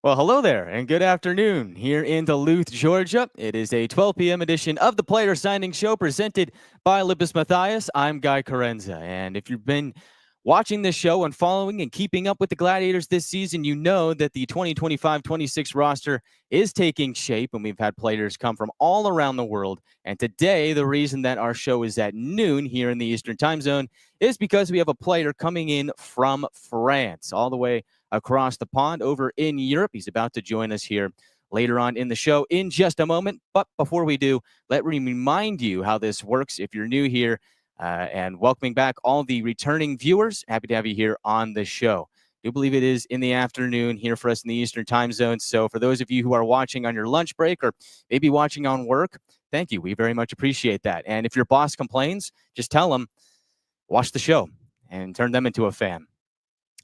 Well, hello there, and good afternoon here in Duluth, Georgia. It is a 12 p.m. edition of the Player Signing Show presented by Lippes Mathias. I'm Guy Carenza, and if you've been watching this show and following and keeping up with the Gladiators this season, you know that the 2025-26 roster is taking shape, and we've had players come from all around the world. And today, the reason that our show is at noon here in the Eastern Time Zone is because we have a player coming in from France, all the way across the pond over in Europe. He's about to join us here later on in the show in just a moment. But before we do, let me remind you how this works if you're new here, and welcoming back all the returning viewers. Happy to have you here on the show. I do believe it is in the afternoon here for us in the Eastern Time Zone. So for those of you who are watching on your lunch break or maybe watching on work, thank you. We very much appreciate that. And if your boss complains, just tell them, watch the show and turn them into a fan.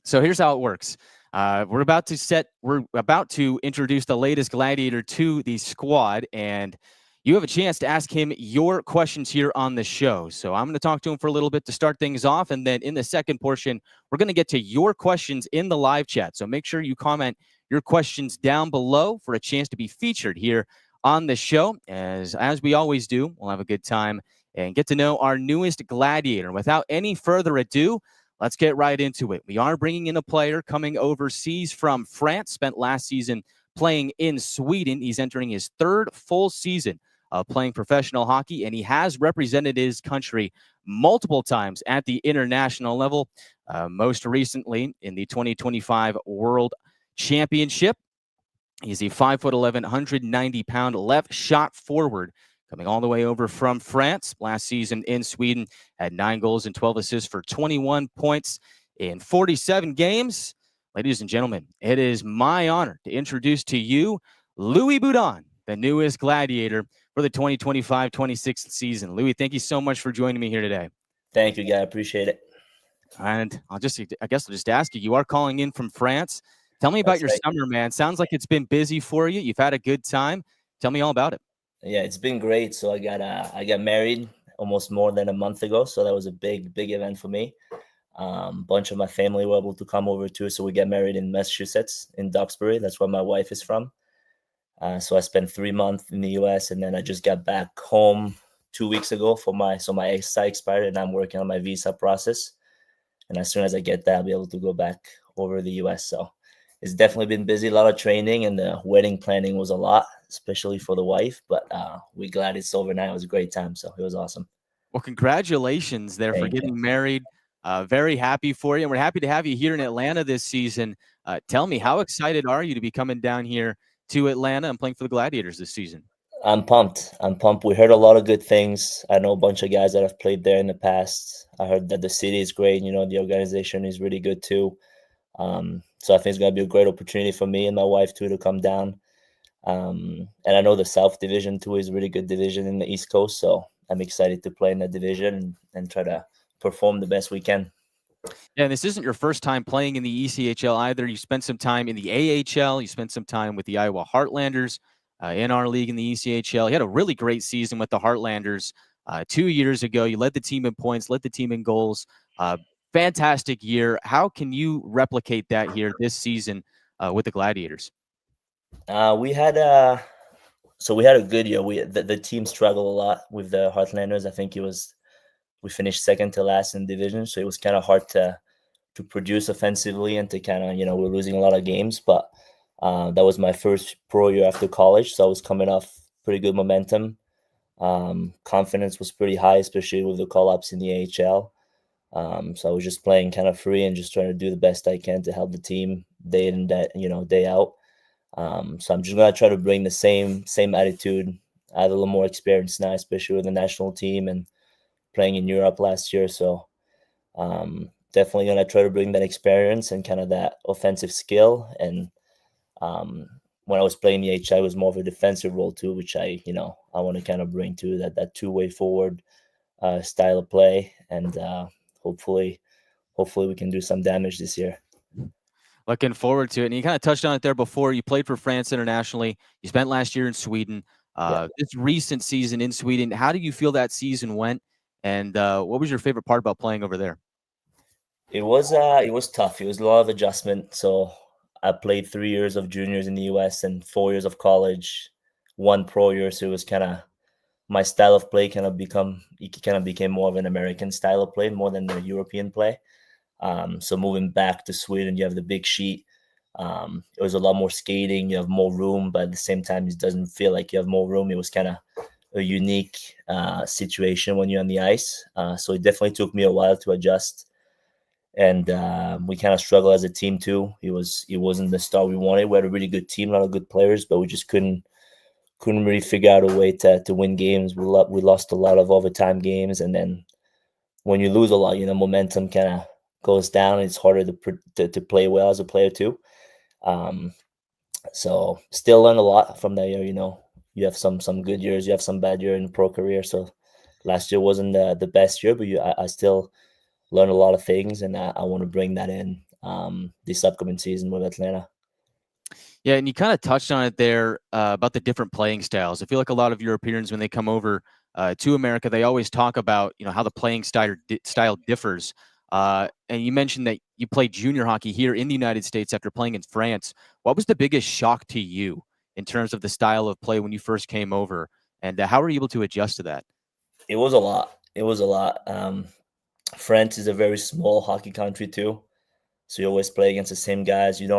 So here's how it works. We're about to introduce the latest Gladiator to the squad, and you have a chance to ask him your questions here on the show. So I'm going to talk to him for a little bit to start things off, and then in the second portion, we're going to get to your questions in the live chat. So make sure you comment your questions down below for a chance to be featured here on the show. As we always do, we'll have a good time and get to know our newest Gladiator. Without any further ado, let's get right into it. We are bringing in a player coming overseas from France, spent last season playing in Sweden. He's entering his third full season of playing professional hockey, and he has represented his country multiple times at the international level, most recently in the 2025 World Championship. He's a 5'11", 190-pound left shot forward coming all the way over from France. Last season in Sweden, had 9 goals and 12 assists for 21 points in 47 games. Ladies and gentlemen, it is my honor to introduce to you Louis Boudon, the newest Gladiator for the 2025-26 season. Louis, thank you so much for joining me here today. Thank you, guy. I appreciate it. And I guess I'll just ask you, you are calling in from France. Tell me about That's your right. summer, man. Sounds like it's been busy for you. You've had a good time. Tell me all about it. Yeah, it's been great. So I got married almost more than a month ago. So that was a big event for me. Bunch of my family were able to come over too. So we got married in Massachusetts, in Duxbury. That's where my wife is from. So I spent 3 months in the U.S. and then I just got back home 2 weeks ago for my SI expired and I'm working on my visa process. And as soon as I get that, I'll be able to go back over the U.S. So it's definitely been busy, a lot of training, and the wedding planning was a lot, especially for the wife. But we're glad it's over now. It was a great time, so it was awesome. Well, congratulations there for Thank you. getting married. Very happy for you, and we're happy to have you here in Atlanta this season. Tell me, how excited are you to be coming down here to Atlanta and playing for the Gladiators this season? I'm pumped. I'm pumped. We heard a lot of good things. I know a bunch of guys that have played there in the past. I heard that the city is great. You know, the organization is really good too. So I think it's gonna be a great opportunity for me and my wife too to come down. And I know the South Division too is a really good division in the East Coast. So I'm excited to play in that division and try to perform the best we can. Yeah, and this isn't your first time playing in the ECHL either. You spent some time in the AHL. You spent some time with the Iowa Heartlanders in our league in the ECHL. You had a really great season with the Heartlanders 2 years ago. You led the team in points, led the team in goals. Fantastic year. How can you replicate that here this season with the Gladiators? We had we had a good year. The team struggled a lot with the Heartlanders. I think we finished second to last in division, so it was kind of hard to produce offensively and to kind of we're losing a lot of games. But that was my first pro year after college, so I was coming off pretty good momentum. Confidence was pretty high, especially with the call ups in the AHL. So I was just playing kind of free and just trying to do the best I can to help the team day in day out. So I'm just gonna try to bring the same attitude. I have a little more experience now, especially with the national team and playing in Europe last year. So definitely gonna try to bring that experience and kind of that offensive skill. And when I was playing the HI, it was more of a defensive role too, which I want to kind of bring to that two-way forward style of play. And hopefully we can do some damage this year. Looking forward to it. And you kind of touched on it there before. You played for France internationally. You spent last year in Sweden. Yeah. This recent season in Sweden, how do you feel that season went? And what was your favorite part about playing over there? It was tough. It was a lot of adjustment. So I played 3 years of juniors in the U.S. and 4 years of college, one pro year. So it was kind of my style of play kind of became more of an American style of play more than the European play. So moving back to Sweden, you have the big sheet. It was a lot more skating. You have more room, but at the same time, it doesn't feel like you have more room. It was kind of a unique situation when you're on the ice. So it definitely took me a while to adjust, and we kind of struggled as a team too. It wasn't the star we wanted. We had a really good team, a lot of good players, but we just couldn't really figure out a way to win games. We lost a lot of overtime games, and then when you lose a lot, momentum kind of goes down. It's harder to play well as a player too. Um, so still learn a lot from that year. You have some good years, you have some bad year in the pro career. So last year wasn't the best year, but I still learned a lot of things, and I want to bring that in this upcoming season with Atlanta. Yeah, and you kind of touched on it there about the different playing styles. I feel like a lot of Europeans, when they come over to America, they always talk about how the playing style differs. And you mentioned that you played junior hockey here in the United States after playing in France. What was the biggest shock to you in terms of the style of play when you first came over, and how were you able to adjust to that? It was a lot. It was a lot. France is a very small hockey country too, so you always play against the same guys. You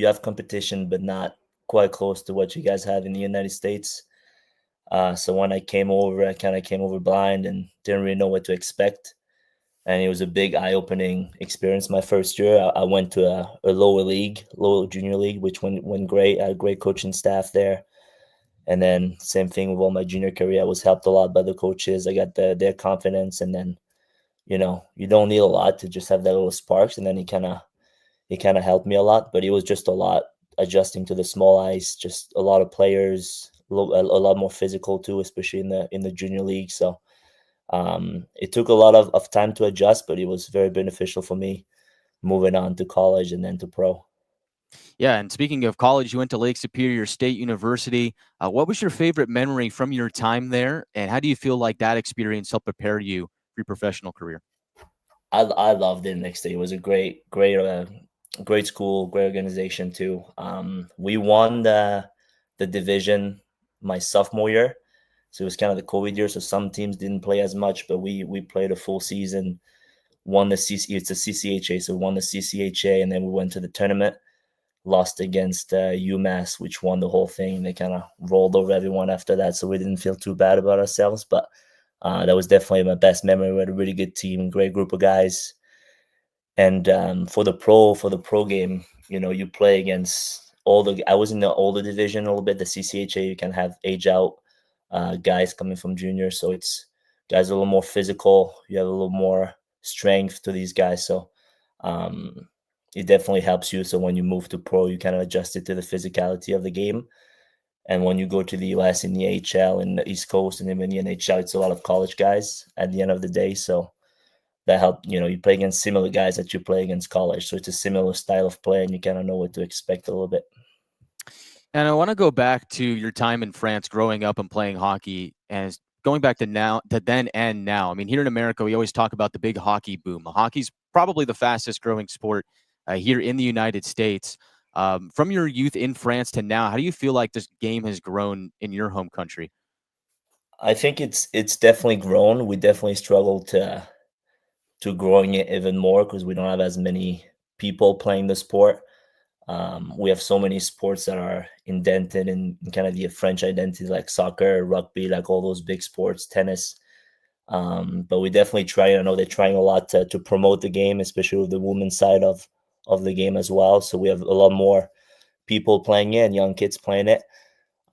have competition, but not quite close to what you guys have in the United States. So when I came over, I kind of came over blind and didn't really know what to expect. And it was a big eye-opening experience. My first year, I went to a lower league, lower junior league, which went great. I had a great coaching staff there. And then same thing with all my junior career. I was helped a lot by the coaches. I got their confidence, and then you don't need a lot to just have that little sparks, and then it kind of helped me a lot. But it was just a lot adjusting to the small ice, just a lot of players, a lot more physical too, especially in the junior league. So it took a lot of time to adjust, but it was very beneficial for me moving on to college and then to pro. Yeah, and speaking of college, you went to Lake Superior State University. What was your favorite memory from your time there, and how do you feel like that experience helped prepare you for your professional career? I loved it. Next day, it was a great school, great organization too. We won the division my sophomore year, so it was kind of the COVID year. So some teams didn't play as much, but we played a full season. Won the it's a CCHA, so we won the CCHA, and then we went to the tournament. Lost against UMass, which won the whole thing. They kind of rolled over everyone after that, so we didn't feel too bad about ourselves. But that was definitely my best memory. We had a really good team, great group of guys. And for the pro game, you play against all the. I was in the older division a little bit. The CCHA, you can have age out guys coming from junior, so it's guys are a little more physical. You have a little more strength to these guys, so um, it definitely helps you. So when you move to pro, you kind of adjust it to the physicality of the game. And when you go to the US in the AHL in the East Coast and even the NHL, it's a lot of college guys at the end of the day. So that help. You play against similar guys that you play against college, so it's a similar style of play, and you kind of know what to expect a little bit. And I want to go back to your time in France, growing up and playing hockey, and going back to now, to then and now. I mean, here in America, we always talk about the big hockey boom. Hockey's probably the fastest growing sport here in the United States. From your youth in France to now, how do you feel like this game has grown in your home country? I think it's definitely grown. We definitely struggle to growing it even more because we don't have as many people playing the sport. We have so many sports that are indented in kind of the French identity, like soccer, rugby, like all those big sports, tennis. But we definitely try. I know they're trying a lot to promote the game, especially with the women's side of the game as well. So we have a lot more people playing it and young kids playing it.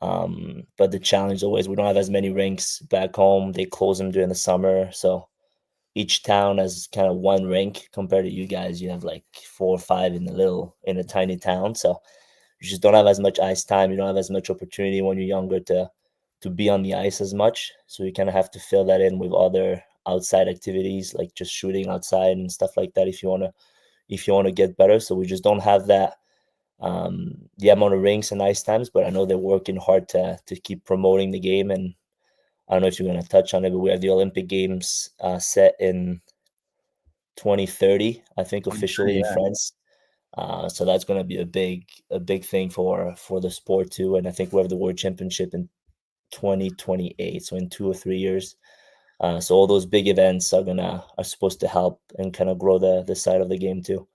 But the challenge always we don't have as many rinks back home. They close them during the summer, so each town has kind of one rink compared to you guys. You have like 4 or 5 in a tiny town, so you just don't have as much ice time. You don't have as much opportunity when you're younger to be on the ice as much. So you kind of have to fill that in with other outside activities like just shooting outside and stuff like that if you want to get better. So we just don't have that the amount of rinks and ice times, but I know they're working hard to keep promoting the game. And I don't know if you're going to touch on it, but we have the Olympic Games set in 2030, I think, officially 2030, in yeah. France. So that's going to be a big thing for the sport too. And I think we have the World Championship in 2028, so in 2 or 3 years. So all those big events are supposed to help and kind of grow the side of the game too.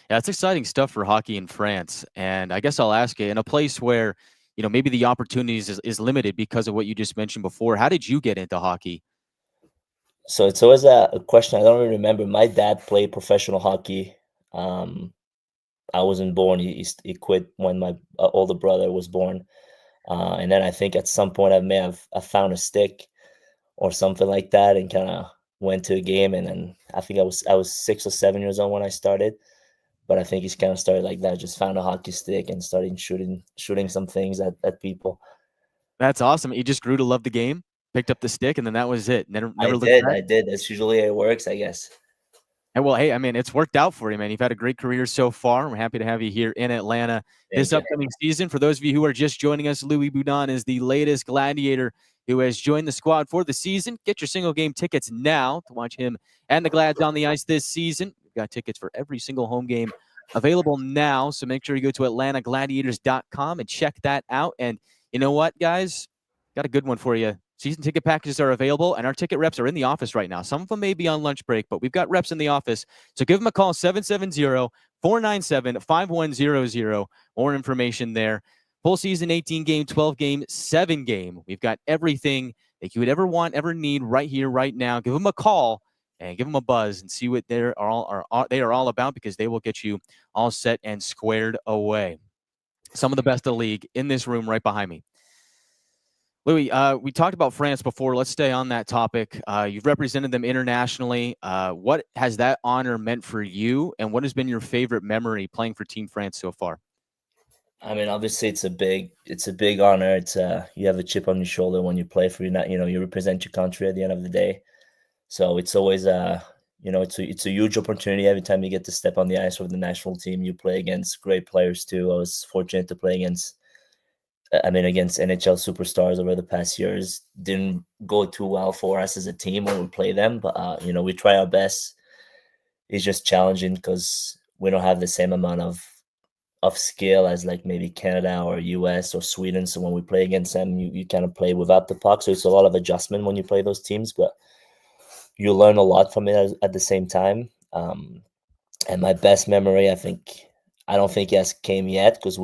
Yeah, it's exciting stuff for hockey in France. And I guess I'll ask you, in a place where, maybe the opportunities is limited because of what you just mentioned before, how did you get into hockey? So it's always a question I don't really remember. My dad played professional hockey. Um, I wasn't born. He quit when my older brother was born. And then I think at some point I found a stick or something like that and kind of went to a game. And then I think I was 6 or 7 years old when I started. But I think he's kind of started like that. Just found a hockey stick and started shooting some things at people. That's awesome. You just grew to love the game, picked up the stick, and then that was it. I Never looked did, back. I did. That's usually how it works, I guess. And well, hey, I mean, it's worked out for you, man. You've had a great career so far. We're happy to have you here in Atlanta this Thank you. upcoming season. For those of you who are just joining us, Louis Boudon is the latest Gladiator who has joined the squad for the season. Get your single game tickets now to watch him and the Glads on the ice this season. We've got tickets for every single home game available now. So make sure you go to atlantagladiators.com and check that out. And you know what, guys? Got a good one for you. Season ticket packages are available, and our ticket reps are in the office right now. Some of them may be on lunch break, but we've got reps in the office. So give them a call, 770-497-5100. More information there. Full season, 18 game, 12 game, 7 game. We've got everything that you would ever want, ever need right here, right now. Give them a call and give them a buzz and see what they are all about, because they will get you all set and squared away. Some of the best of the league in this room right behind me. Louis, we talked about France before. Let's stay on that topic. You've represented them internationally. What has that honor meant for you, and what has been your favorite memory playing for Team France so far? I mean, obviously, it's a big honor. You have a chip on your shoulder when you play for you represent your country at the end of the day. So it's always it's a huge opportunity every time you get to step on the ice with the national team. You play against great players too. I was fortunate to play against NHL superstars over the past years. Didn't go too well for us as a team when we play them, but we try our best. It's just challenging because we don't have the same amount of skill as like maybe Canada or US or Sweden. So when we play against them, you kind of play without the puck. So it's a lot of adjustment when you play those teams, but you learn a lot from it at the same time. And my best memory, I don't think it has came yet because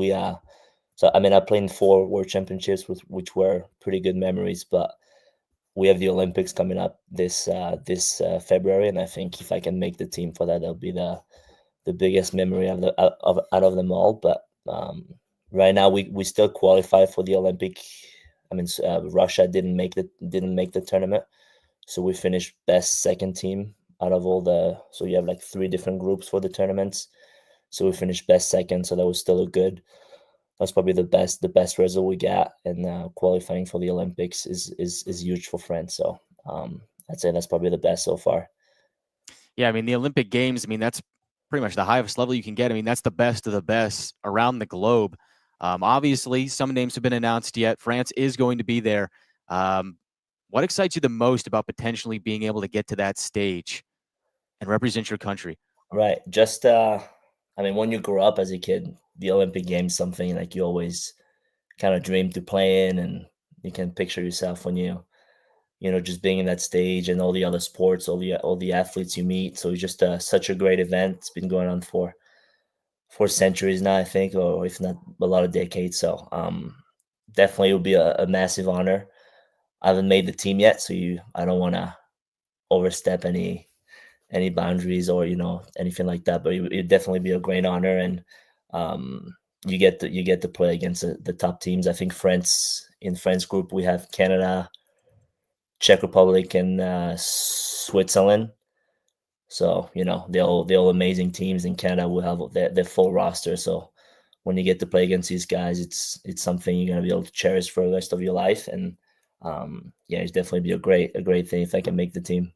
so I mean, I played in 4 World Championships, which were pretty good memories. But we have the Olympics coming up this February, and I think if I can make the team for that, that'll be the biggest memory out of them all. But right now, we still qualify for the Olympic. I mean, Russia didn't make the tournament, so we finished best second team out of all the. So you have like 3 different groups for the tournaments. So we finished best second, so that was still a good. That's probably the best result we got, and qualifying for the Olympics is huge for France. So I'd say that's probably the best so far. Yeah, I mean, the Olympic Games, I mean, that's pretty much the highest level you can get. I mean, that's the best of the best around the globe. Obviously, some names have been announced yet. France is going to be there. Um, what excites you the most about potentially being able to get to that stage and represent your country? Right. I mean, when you grow up as a kid, the Olympic Games something like you always kind of dream to play in, and you can picture yourself when just being in that stage and all the other sports, all the athletes you meet. So it's just such a great event. It's been going on for centuries now, I think, or if not a lot of decades. So definitely it would be a massive honor. I haven't made the team yet, so I don't want to overstep any boundaries or anything like that. But it'd definitely be a great honor, and you get to play against the top teams. I think France group we have Canada, Czech Republic, and Switzerland. So they're all amazing teams. In Canada, will have their full roster. So when you get to play against these guys, it's something you're gonna be able to cherish for the rest of your life. And yeah, it's definitely be a great thing if I can make the team.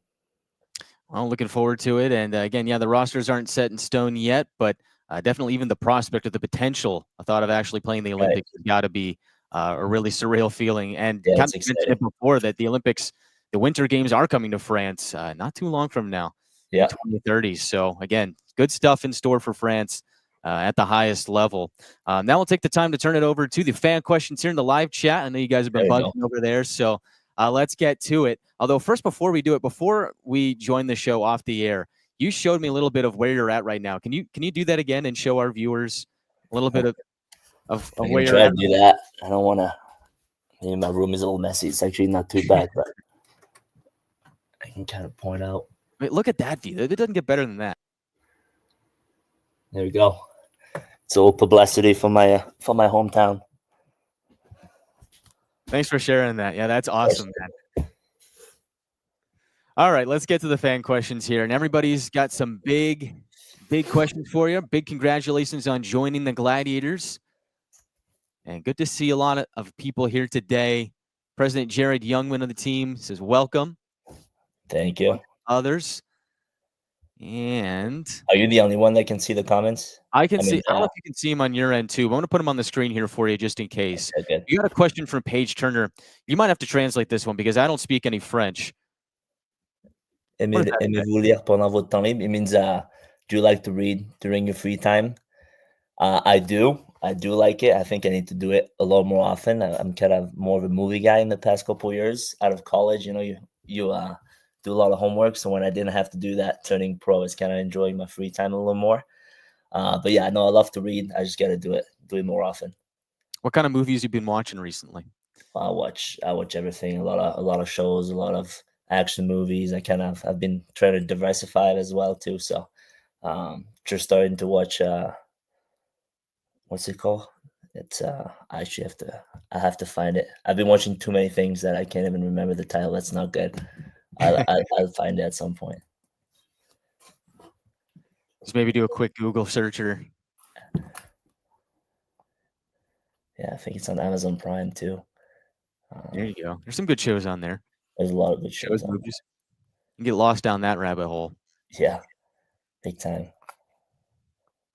Well, looking forward to it. And again, yeah, the rosters aren't set in stone yet, but definitely even the prospect of the potential, I thought of actually playing the Right? Olympics has got to be a really surreal feeling. And Yeah, kind it's of mentioned exciting. it before that the Olympics, the Winter Games are coming to France not too long from now in Yeah, 2030. So again, good stuff in store for France. at the highest level. Now we'll take the time to turn it over to the fan questions here in the live chat. I know you guys have been buzzing over there, so let's get to it. Although first, before we join the show off the air, you showed me a little bit of where you're at right now. Can you do that again and show our viewers a little bit of I where can you're try at? to do that. I don't want to. Maybe my room is a little messy. It's actually not too bad, but I can kind of point out. I mean, look at that view. It doesn't get better than that. There we go. It's a little publicity for my hometown. Thanks for sharing that. Yeah, that's awesome, man. All right, let's get to the fan questions here. And everybody's got some big questions for you. Big congratulations on joining the Gladiators. And good to see a lot of people here today. President Jared Youngman of the team says, welcome. Thank you. Others. And are you the only one that can see the comments? I can see. I don't know if you can see them on your end too, but I'm going to put them on the screen here for you just in case. Okay, you got a question from Paige Turner. You might have to translate this one because I don't speak any French. Aimez-vous lire pendant votre temps libre? It means, do you like to read during your free time? I do. I do like it. I think I need to do it a lot more often. I'm kind of more of a movie guy in the past couple of years. Out of college, you do a lot of homework. So when I didn't have to do that, turning pro is kind of enjoying my free time a little more. But yeah, no, I love to read. I just got to do it more often. What kind of movies have you been watching recently? I watch everything. A lot of shows, a lot of action movies. I've been trying to diversify it as well too. So just starting to watch what's it called? It's I actually have to find it. I've been watching too many things that I can't even remember the title. That's not good. I'll find it at some point. Just maybe do a quick Google search or. Yeah, I think it's on Amazon Prime too. There you go. There's some good shows on there. There's a lot of good shows on movies. You get lost down that rabbit hole. Yeah, big time.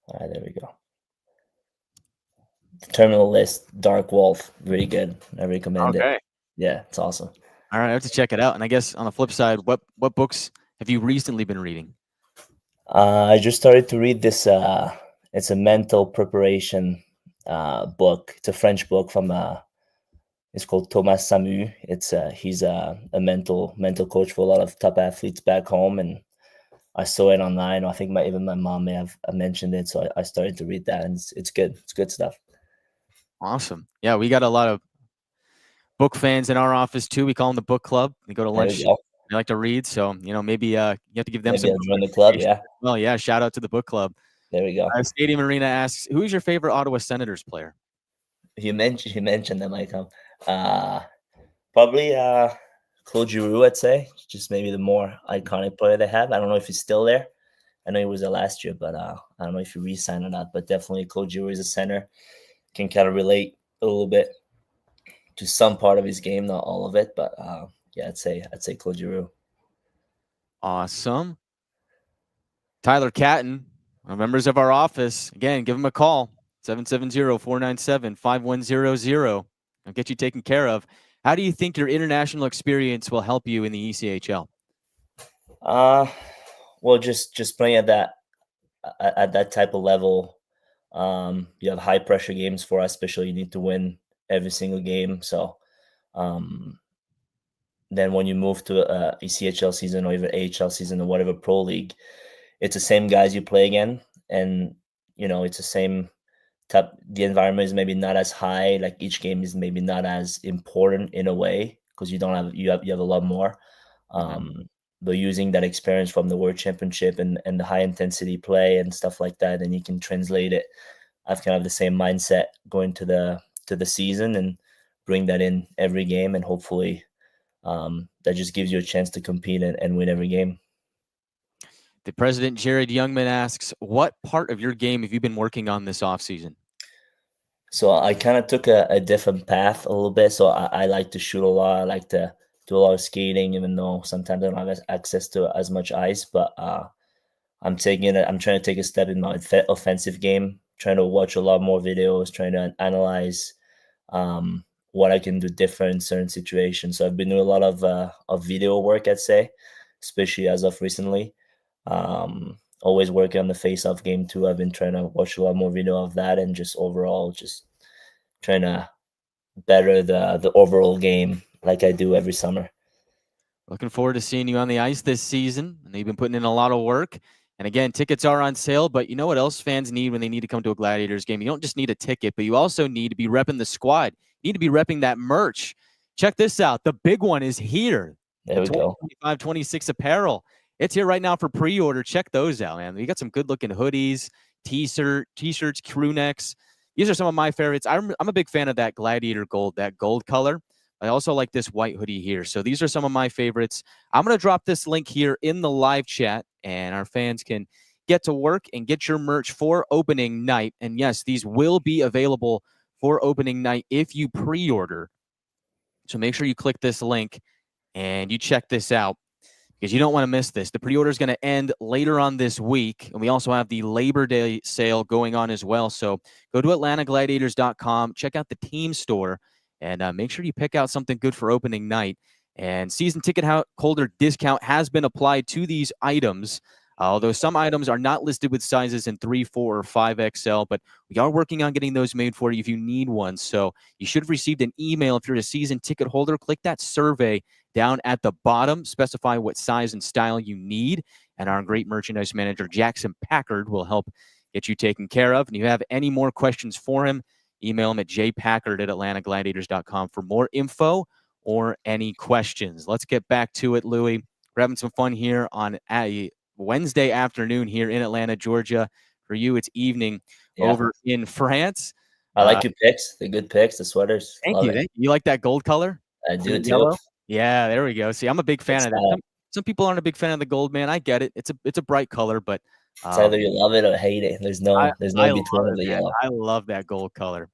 All right, there we go. The Terminal List, Dark Wolf, really good. I recommend it. Yeah, it's awesome. All right, I have to check it out. And I guess on the flip side, what books have you recently been reading? I just started to read this. It's a mental preparation book. It's a French book from it's called Thomas Samu. It's he's a mental coach for a lot of top athletes back home, and I saw it online. I think even my mom may have mentioned it, so I started to read that, and it's good. It's good stuff. Awesome. Yeah, we got a lot of book fans in our office too. We call them the book club. They go to lunch. They like to read, so maybe you have to give them some. Join the club, yeah. Well, yeah. Shout out to the book club. There we go. Stadium Arena asks, "Who is your favorite Ottawa Senators player?" You mentioned that might come. Probably Claude Giroux, I'd say. Just maybe the more iconic player they have. I don't know if he's still there. I know he was there last year, but I don't know if he re-signed or not. But definitely Claude Giroux is a center. Can kind of relate a little bit to some part of his game, not all of it, but yeah, I'd say Claude Giroux. Awesome. Tyler Catton, members of our office, again, give him a call, 770-497-5100. I'll get you taken care of. How do you think your international experience will help you in the ECHL? Well, just playing at that type of level, you have high pressure games for us, especially you need to win every single game. So then when you move to a ECHL season or even AHL season or whatever pro league, it's the same guys you play again, and it's the same type. The environment is maybe not as high. Like each game is maybe not as important in a way because you have a lot more. But using that experience from the World Championship and the high intensity play and stuff like that, and you can translate it. I've kind of the same mindset going to the season and bring that in every game, and hopefully that just gives you a chance to compete and win every game. The President Jared Youngman asks, what part of your game have you been working on this offseason? So I kind of took a different path a little bit. So I like to shoot a lot. I like to do a lot of skating, even though sometimes I don't have access to as much ice. But I'm trying to take a step in my offensive game, trying to watch a lot more videos, trying to analyze what I can do different in certain situations. So I've been doing a lot of video work, I'd say, especially as of recently. A always working on the face-off game too. I've been trying to watch a lot more video of that, and just overall just trying to better the overall game like I do every summer. Looking forward to seeing you on the ice this season. And you've been putting in a lot of work. And again, tickets are on sale, but you know what else fans need when they need to come to a Gladiators game? You don't just need a ticket, but you also need to be repping the squad. You need to be repping that merch. Check this out. The big one is here. There The we go. 2025-26 apparel. It's here right now for pre-order. Check those out, man. You got some good-looking hoodies, t-shirts, crew necks. These are some of my favorites. I'm a big fan of that Gladiator gold, that gold color. I also like this white hoodie here. So these are some of my favorites. I'm going to drop this link here in the live chat, and our fans can get to work and get your merch for opening night. And yes, these will be available for opening night if you pre-order. So make sure you click this link and you check this out, because you don't want to miss this. The pre-order is going to end later on this week, and we also have the Labor Day sale going on as well. So go to atlantagladiators.com, check out the team store, and make sure you pick out something good for opening night. And season ticket holder discount has been applied to these items, although some items are not listed with sizes in 3, 4, or 5XL, but we are working on getting those made for you if you need one. So you should have received an email if you're a season ticket holder. Click that survey down at the bottom, specify what size and style you need, and our great merchandise manager, Jackson Packard, will help get you taken care of. And if you have any more questions for him, email him at jpackard@atlantagladiators.com for more info or any questions. Let's get back to it, Louis. We're having some fun here on a Wednesday afternoon here in Atlanta, Georgia. For you, it's evening over in France. I like your picks. The good picks, the sweaters. Thank Love you. it. Thank you. You like that gold color? I do too. Yellow? Yeah, there we go. See, I'm a big fan It's of that. Some people aren't a big fan of the gold, man. I get it. It's a bright color, but it's either you love it or hate it. There's no I between love of the it, man. yellow. I love that gold color.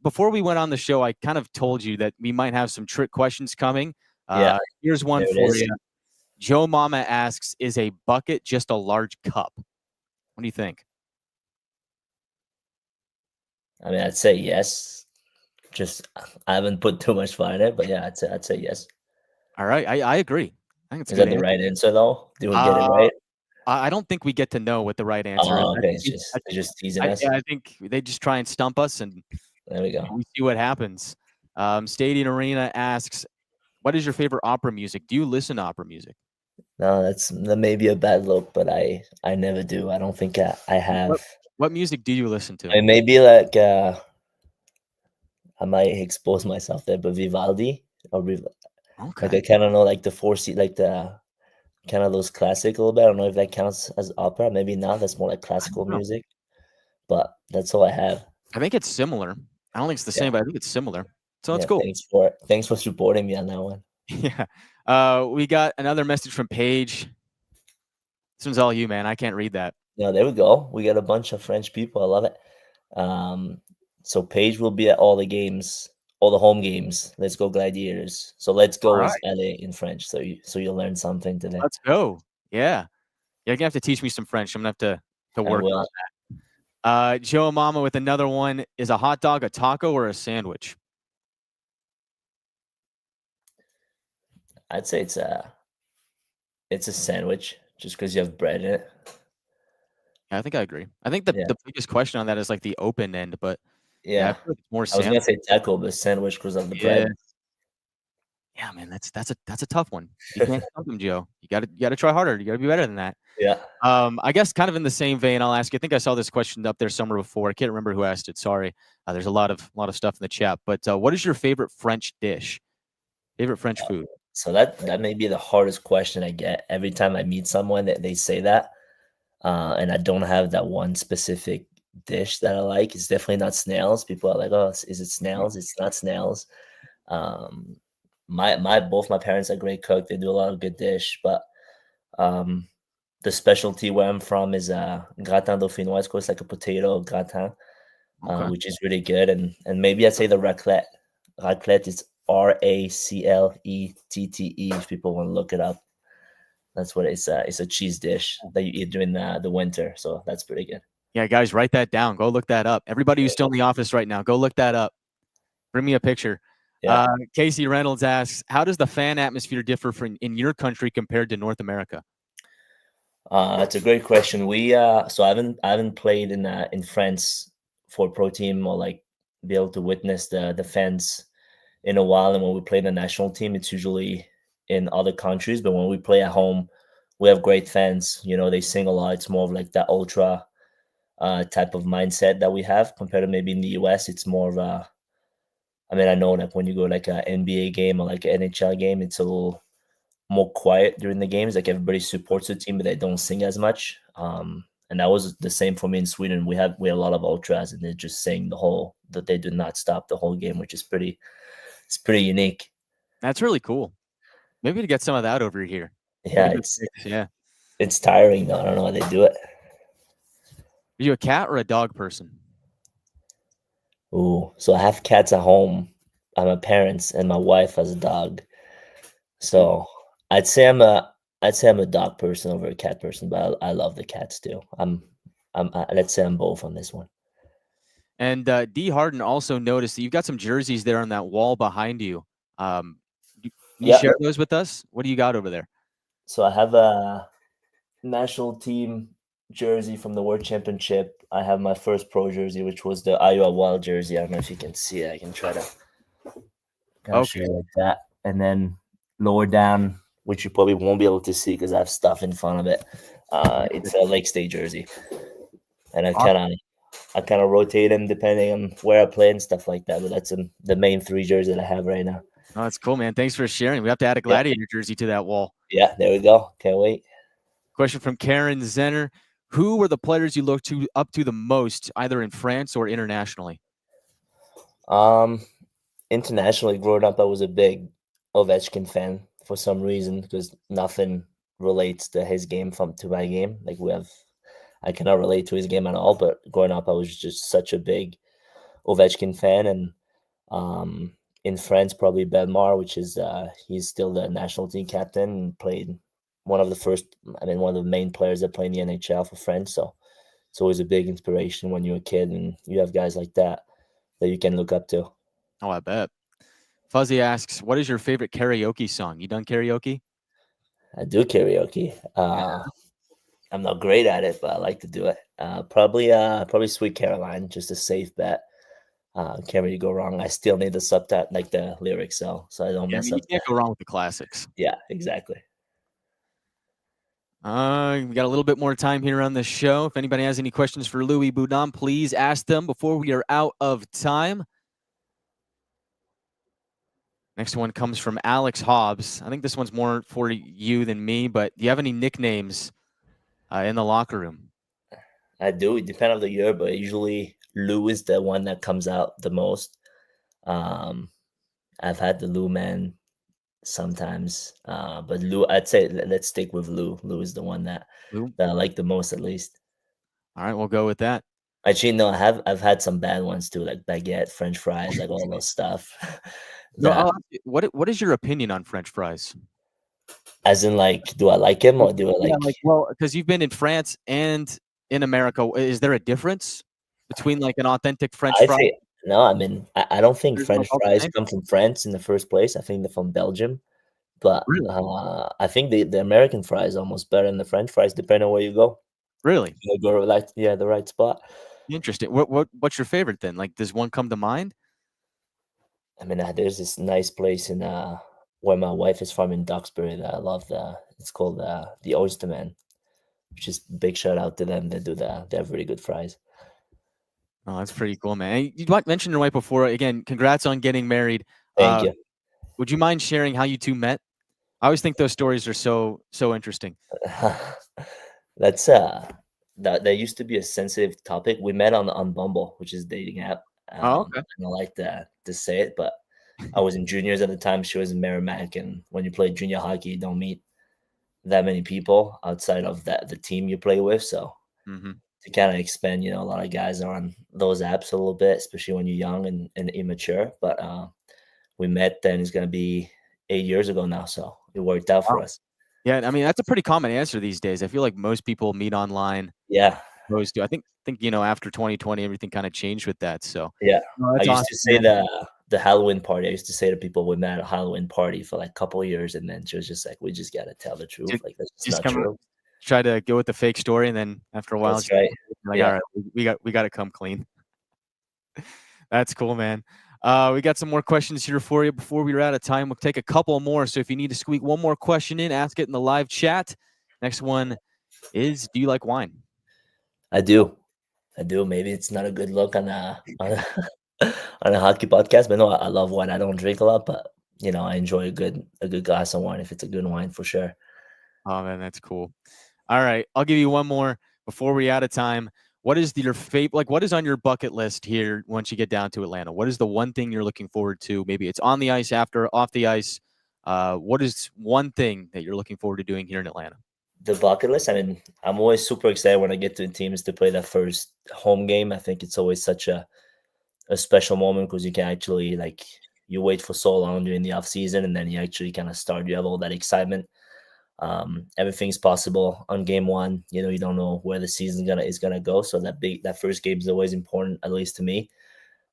Before we went on the show, I kind of told you that we might have some trick questions coming. Yeah. Here's one for you. Joe Mama asks, is a bucket just a large cup? What do you think? I mean, I'd say yes. Just I haven't put too much thought in it, but yeah, I'd say yes. All right, I agree. I think it's Is a good that the answer. right answer though? Do we get it right? I don't think we get to know what the right answer is. Okay, they're just teasing us. I think they just try and stump us, and there we go. We see what happens. Stadium Arena asks, what is your favorite opera music? Do you listen to opera music? No, that may be a bad look, but I never do. I don't think I have. What music do you listen to? It may be like I might expose myself there, but Vivaldi or Okay. Like I kind of know like the 4C, like the kind of those classic a little bit. I don't know if that counts as opera. Maybe not. That's more like classical music. But that's all I have. I think it's similar. I don't think it's the same, but I think it's similar. So it's cool. Thanks for supporting me on that one. Yeah. We got another message from Paige. This one's all you, man. I can't read that. No, there we go. We got a bunch of French people. I love it. So Paige will be at all the games, all the home games. Let's go Gladiators. So let's go is LA in French. So you'll learn something today. Let's go. Yeah. You're gonna have to teach me some French. I'm gonna have to work on that. Joe Mama with another one. Is a hot dog a taco or a sandwich? I'd say it's a sandwich just because you have bread in it. Yeah, I think I agree. I think the biggest question on that is like the open end, but yeah, it's more I was gonna say taco, but sandwich because of the bread. Yeah, man, that's a tough one. You can't stump him, Joe. You gotta try harder. You gotta be better than that. Yeah. I guess kind of in the same vein, I'll ask you. I think I saw this question up there somewhere before. I can't remember who asked it. Sorry. There's a lot of stuff in the chat. But what is your favorite French dish? Favorite French food? So that may be the hardest question I get every time I meet someone that they say that, and I don't have that one specific dish that I like. It's definitely not snails. People are like, "Oh, is it snails?" It's not snails. Both my parents are great cook. They do a lot of good dish, but the specialty where I'm from is gratin dauphinois. It's like a potato gratin, which is really good. And maybe I'd say the raclette. Raclette is RACLETTE. If people want to look it up, that's what it's a cheese dish that you eat during the winter. So that's pretty good. Yeah, guys, write that down. Go look that up. Everybody who's still in the office right now, go look that up. Bring me a picture. Yeah. Casey Reynolds asks, how does the fan atmosphere differ in your country compared to North America? That's a great question. We so I haven't played in France for pro team or like be able to witness the fans in a while. And when we play the national team, it's usually in other countries. But when we play at home, we have great fans. You know, they sing a lot. It's more of like that ultra type of mindset that we have compared to maybe in the US. It's more of a I mean, I know like when you go like a NBA game or like an NHL game, it's a little more quiet during the games. Like everybody supports the team, but they don't sing as much. And that was the same for me in Sweden. We have a lot of ultras, and they just sing the whole that they do not stop the whole game, which is pretty unique. That's really cool. Maybe to get some of that over here. Get Yeah, a good fix. Yeah. it's tiring though. I don't know how they do it. Are you a cat or a dog person? Ooh, so I have cats at home. I'm a parents, and my wife has a dog. Ooh. So I'd say I'm a dog person over a cat person, but I love the cats too. Let's say I'm both on this one. And D Harden also noticed that you've got some jerseys there on that wall behind you. Can you Yeah. share those with us? What do you got over there? So I have a national team jersey from the World Championship. I have my first pro jersey, which was the Iowa Wild jersey. I don't know if you can see it. I can try to kind of show Okay. you like that. And then lower down, which you probably won't be able to see because I have stuff in front of it. It's a Lake State jersey, and I kind of rotate them depending on where I play and stuff like that. But that's the main three jerseys that I have right now. Oh, that's cool, man. Thanks for sharing. We have to add a Yeah, Gladiator jersey to that wall. yeah. There we go. Can't wait. Question from Karen Zenner. Who were the players you looked to up to the most, either in France or internationally? Um, Internationally, growing up, I was a big Ovechkin fan for some reason because nothing relates to his game from to my game. I cannot relate to his game at all. But growing up, I was just such a big Ovechkin fan, and um, in France, probably Belmar, which is he's still the national team captain and played one of the main players that play in the NHL for France. So it's always a big inspiration when you're a kid and you have guys like that you can look up to. Oh, I bet. Fuzzy asks, what is your favorite karaoke song? You done karaoke? I do karaoke. I'm not great at it, but I like to do it. Probably Sweet Caroline, just a safe bet. Can't really go wrong. I still need the subtitle, like the lyrics, so I don't Yeah, I mess mean, you up can't that. go wrong with the classics. Yeah, exactly. We got a little bit more time here on the show. If anybody has any questions for Louis Boudon, please ask them before we are out of time. Next one comes from Alex Hobbs. I think this one's more for you than me, but do you have any nicknames in the locker room? I do. It depends on the year, but usually Lou is the one that comes out the most. Um, I've had the Lou man sometimes, but Lou, I'd say let's stick with Lou. Lou is the one that Lou? that I like the most, at least. All right, we'll go with that. Actually, no, I've had some bad ones too, like baguette, French fries, like all those stuff. No, that what is your opinion on French fries? As in, like, do I like him or do I Yeah, like? like, well, because you've been in France and in America, is there a difference between like an authentic French I fry? think no. I mean, I don't think There's no French all the fries same? come from France in the first place. I think they're from Belgium. But Really? I think the American fry is almost better than the French fries, depending on where you go. Really? You go to like the right spot. Interesting. What's your favorite then? Like, does one come to mind? I mean, there's this nice place in where my wife is from in Duxbury that I love. It's called the Oyster Man, which is big shout out to them. They have really good fries. Oh, that's pretty cool, man. You mentioned your wife before. Again, congrats on getting married. Thank you. Would you mind sharing how you two met? I always think those stories are so interesting. That's that used to be a sensitive topic. We met on Bumble, which is a dating app. Oh, okay. I don't like to say it, but I was in juniors at the time. She was in Merrimack, and when you play junior hockey, you don't meet that many people outside of the team you play with. So Hmm. to kind of expand, a lot of guys are on those apps a little bit, especially when you're young and immature. But we met then. It's gonna be 8 years ago now, so it worked out for Wow. us. Yeah, I mean that's a pretty common answer these days. I feel like most people meet online. Yeah, Opposed to, I think after 2020, everything kind of changed with that. So, yeah. no, I that's used awesome, to say man. the Halloween party. I used to say to people we met at a Halloween party for like a couple of years, and then she was just like, "We just gotta tell the truth. Just, Like that's just just not come true." Try to go with the fake story, and then after a while, That's it's right. like, Yeah, all right, we got to come clean. That's cool, man. We got some more questions here for you before we are out of time. We'll take a couple more. So if you need to squeak one more question in, ask it in the live chat. Next one is, do you like wine? I do. I do. Maybe it's not a good look on a on a hockey podcast, but no, I love wine. I don't drink a lot, but I enjoy a good glass of wine if it's a good wine for sure. Oh man, that's cool. All right, I'll give you one more before we out of time. What is your favorite? Like, what is on your bucket list here once you get down to Atlanta? What is the one thing you're looking forward to? Maybe it's on the ice, after off the ice. What is one thing that you're looking forward to doing here in Atlanta? The bucket list. I mean, I'm always super excited when I get to teams to play that first home game. I think it's always such a special moment because you can actually you wait for so long during the off season and then you actually kind of start. You have all that excitement. Everything's possible on game one. You don't know where the season is gonna go. So that first game is always important, at least to me.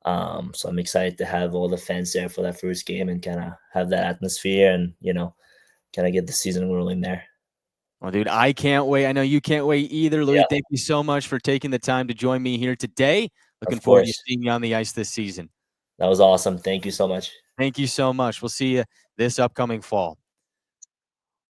So I'm excited to have all the fans there for that first game and kind of have that atmosphere and kind of get the season rolling there. Well, dude, I can't wait. I know you can't wait either, Louis. Yeah, Thank you so much for taking the time to join me here today. Looking of forward to course. seeing you on the ice this season. That was awesome. Thank you so much. Thank you so much. We'll see you this upcoming fall.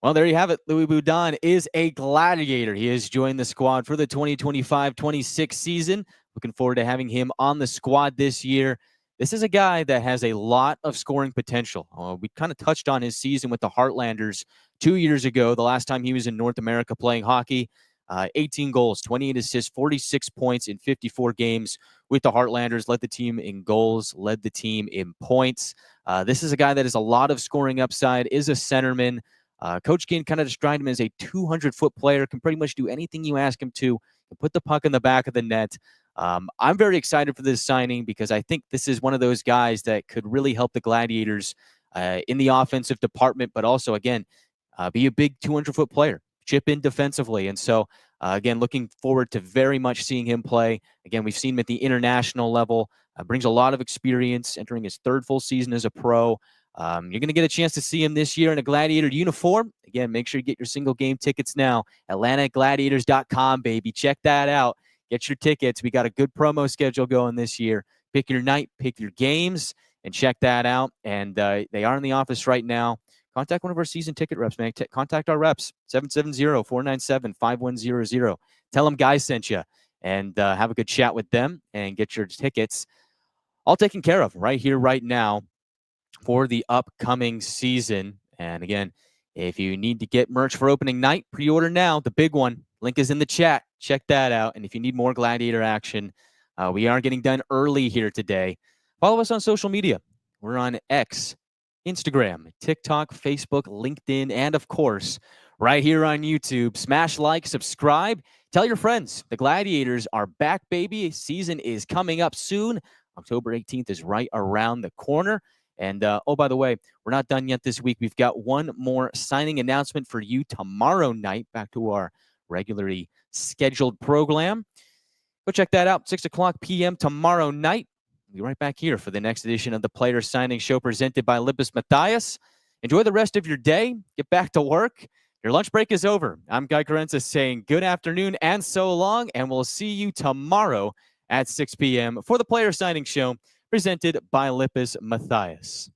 Well, there you have it. Louis Boudon is a Gladiator. He has joined the squad for the 2025-26 season. Looking forward to having him on the squad this year. This is a guy that has a lot of scoring potential. We kind of touched on his season with the Heartlanders 2 years ago, the last time he was in North America playing hockey. 18 goals, 28 assists, 46 points in 54 games with the Heartlanders. Led the team in goals, led the team in points. This is a guy that has a lot of scoring upside, is a centerman. Coach Ginn kind of described him as a 200-foot player, can pretty much do anything you ask him to, can put the puck in the back of the net. I'm very excited for this signing because I think this is one of those guys that could really help the Gladiators in the offensive department, but also, again, be a big 200-foot player, chip in defensively. And so, again, looking forward to very much seeing him play. Again, we've seen him at the international level, brings a lot of experience, entering his third full season as a pro. You're going to get a chance to see him this year in a Gladiator uniform. Again, make sure you get your single game tickets now. AtlantaGladiators.com, baby. Check that out. Get your tickets. We got a good promo schedule going this year. Pick your night, pick your games, and check that out. And they are in the office right now. Contact one of our season ticket reps, man. Contact our reps, 770-497-5100. Tell them Guy sent you, and have a good chat with them and get your tickets all taken care of right here, right now, for the upcoming season. And again, if you need to get merch for opening night, pre-order now. The big one, link is in the chat. Check that out. And if you need more Gladiator action, we are getting done early here today. Follow us on social media. We're on X, Instagram, TikTok, Facebook, LinkedIn, and of course, right here on YouTube. Smash like, subscribe, tell your friends. The Gladiators are back, baby. Season is coming up soon. October 18th is right around the corner. And, oh, by the way, we're not done yet this week. We've got one more signing announcement for you tomorrow night, back to our regularly scheduled program. Go check that out, 6 o'clock p.m. tomorrow night. We'll be right back here for the next edition of the Player Signing Show presented by Lippes Mathias. Enjoy the rest of your day. Get back to work. Your lunch break is over. I'm Guy Carenza saying good afternoon and so long, and we'll see you tomorrow at 6 p.m. for the Player Signing Show presented by Lippes Mathias.